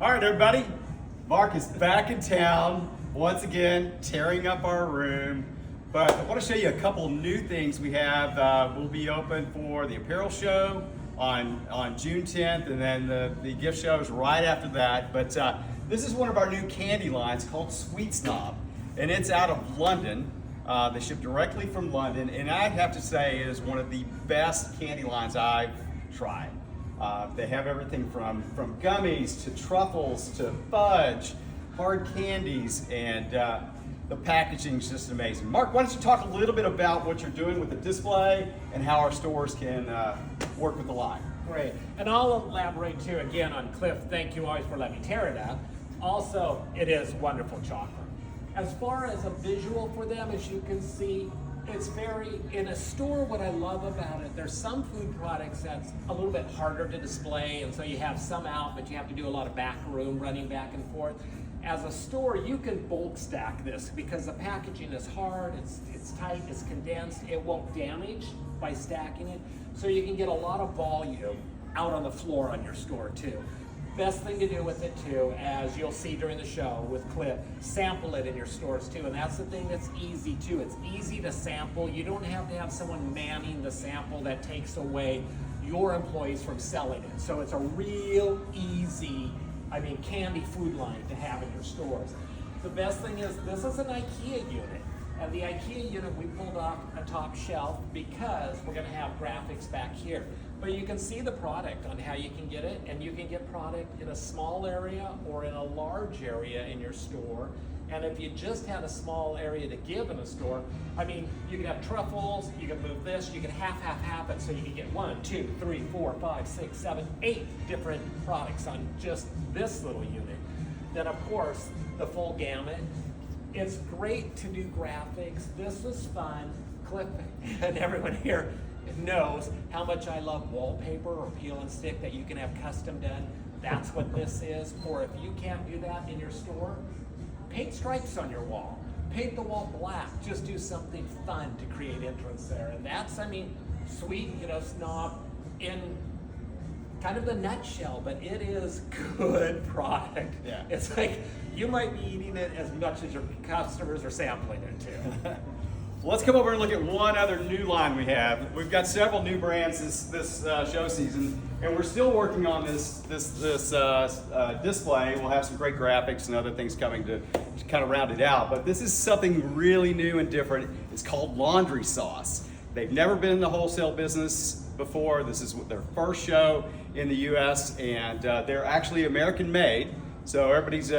All right, everybody. Mark is back in town once again, tearing up our room. But I want to show you a couple new things we have. We'll be open for the apparel show on June 10th, and then the gift show is right after that. But this is one of our new candy lines called Sweet Snob, and it's out of London. They ship directly from London, and I have to say it is one of the best candy lines I've tried. They have everything from gummies to truffles to fudge, hard candies, and the packaging is just amazing. Mark, why don't you talk a little bit about what you're doing with the display and how our stores can work with the line? Great, and I'll elaborate too again on Cliff. Thank you always for letting me tear it up. Also, it is wonderful chocolate. As far as a visual for them, as you can see, it's very, in a store, what I love about it, there's some food products that's a little bit harder to display, and so you have some out, but you have to do a lot of back room running back and forth. As a store, you can bulk stack this because the packaging is hard, it's tight, it's condensed, it won't damage by stacking it, so you can get a lot of volume out on the floor on your store too. Best thing to do with it too, as you'll see during the show with Cliff, sample it in your stores too, and that's the thing that's easy too. It's easy to sample. You don't have to have someone manning the sample that takes away your employees from selling it. So it's a real easy, candy food line to have in your stores. The best thing is this is an IKEA unit. And the IKEA unit, we pulled off a top shelf because we're gonna have graphics back here. But you can see the product on how you can get it, and you can get product in a small area or in a large area in your store. And if you just had a small area to give in a store, you can have truffles, you can move this, you can half it, so you can get 1, 2, 3, 4, 5, 6, 7, 8 different products on just this little unit. Then of course, the full gamut. It's great to do graphics. This was fun. Cliff and everyone here knows how much I love wallpaper or peel and stick that you can have custom done. That's what this is. Or if you can't do that in your store, paint stripes on your wall. Paint the wall black. Just do something fun to create entrance there. And that's, Sweet, Snob in kind of the nutshell, but it is good product. Yeah. It's like you might be eating it as much as your customers are sampling it too. Well, let's come over and look at one other new line we have. We've got several new brands this show season, and we're still working on this display. We'll have some great graphics and other things coming to kind of round it out. But this is something really new and different. It's called laundry sauce. They've never been in the wholesale business before. This is their first show in the U.S., and they're actually American made. So everybody's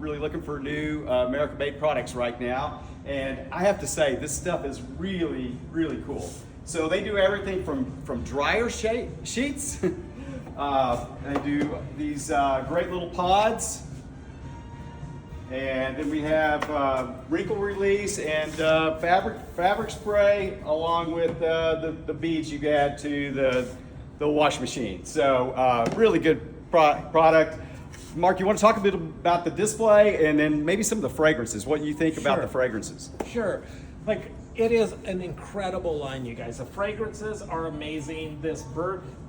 really looking for new American made products right now. And I have to say, this stuff is really, really cool. So they do everything from dryer sheets. They do these great little pods. And then we have wrinkle release and fabric spray, along with the beads you add to the wash machine. So really good product. Mark, you want to talk a bit about the display and then maybe some of the fragrances, what you think about the fragrances? Sure. It is an incredible line, you guys. The fragrances are amazing. The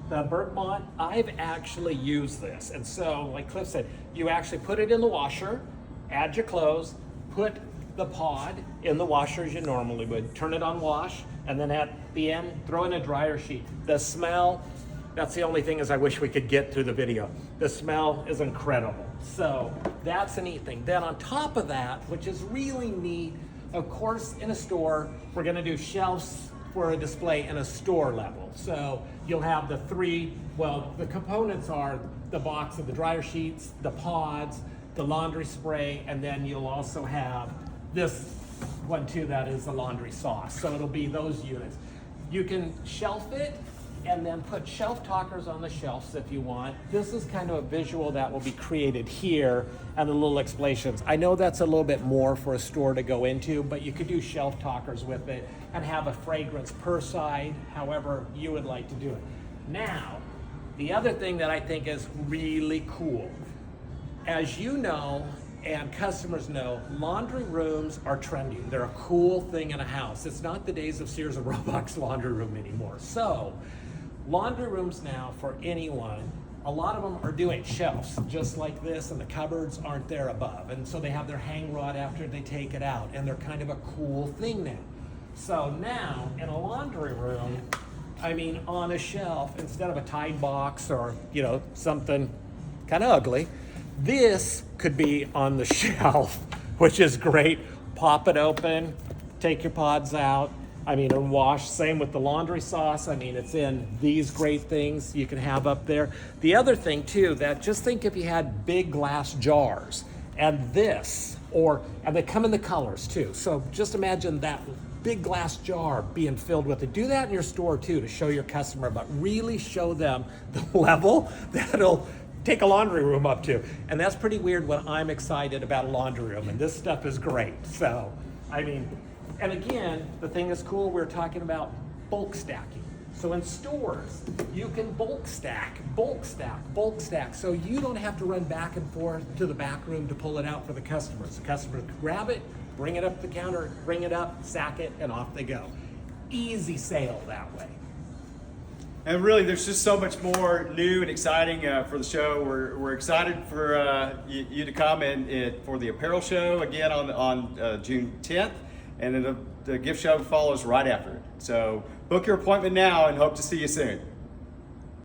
Bergamot, I've actually used this. And so, like Cliff said, you actually put it in the washer, add your clothes, put the pod in the washer as you normally would, turn it on wash, and then at the end, throw in a dryer sheet. The smell, that's the only thing is I wish we could get through the video. The smell is incredible. So that's a neat thing. Then on top of that, which is really neat, of course, in a store, we're gonna do shelves for a display in a store level. So you'll have the components are the box of the dryer sheets, the pods, the laundry spray, and then you'll also have this one too, that is the laundry sauce. So it'll be those units. You can shelf it and then put shelf talkers on the shelves if you want. This is kind of a visual that will be created here and the little explanations. I know that's a little bit more for a store to go into, but you could do shelf talkers with it and have a fragrance per side, however you would like to do it. Now, the other thing that I think is really cool, as you know, and customers know, laundry rooms are trending. They're a cool thing in a house. It's not the days of Sears and Roebuck's laundry room anymore. So, laundry rooms now for anyone a lot of them are doing shelves just like this, and the cupboards aren't there above. And so they have their hang rod after they take it out, and they're kind of a cool thing now. So now in a laundry room, I mean, on a shelf, instead of a Tide box or, you know, something kind of ugly, this could be on the shelf, which is great. Pop it open, take your pods out, I mean, and wash. Same with the laundry sauce. I mean, it's in these great things you can have up there. The other thing too, that just think if you had big glass jars and this, and they come in the colors too. So just imagine that big glass jar being filled with it. Do that in your store too to show your customer, but really show them the level that'll take a laundry room up to. And that's pretty weird when I'm excited about a laundry room, and this stuff is great. So, I mean, and again, the thing that's cool, we're talking about bulk stacking. So in stores, you can bulk stack, bulk stack, bulk stack. So you don't have to run back and forth to the back room to pull it out for the customers. The customer can grab it, bring it up the counter, bring it up, stack it, and off they go. Easy sale that way. And really, there's just so much more new and exciting for the show. We're excited for you to come for the apparel show again on June 10th, and then the gift show follows right after it. So book your appointment now and hope to see you soon.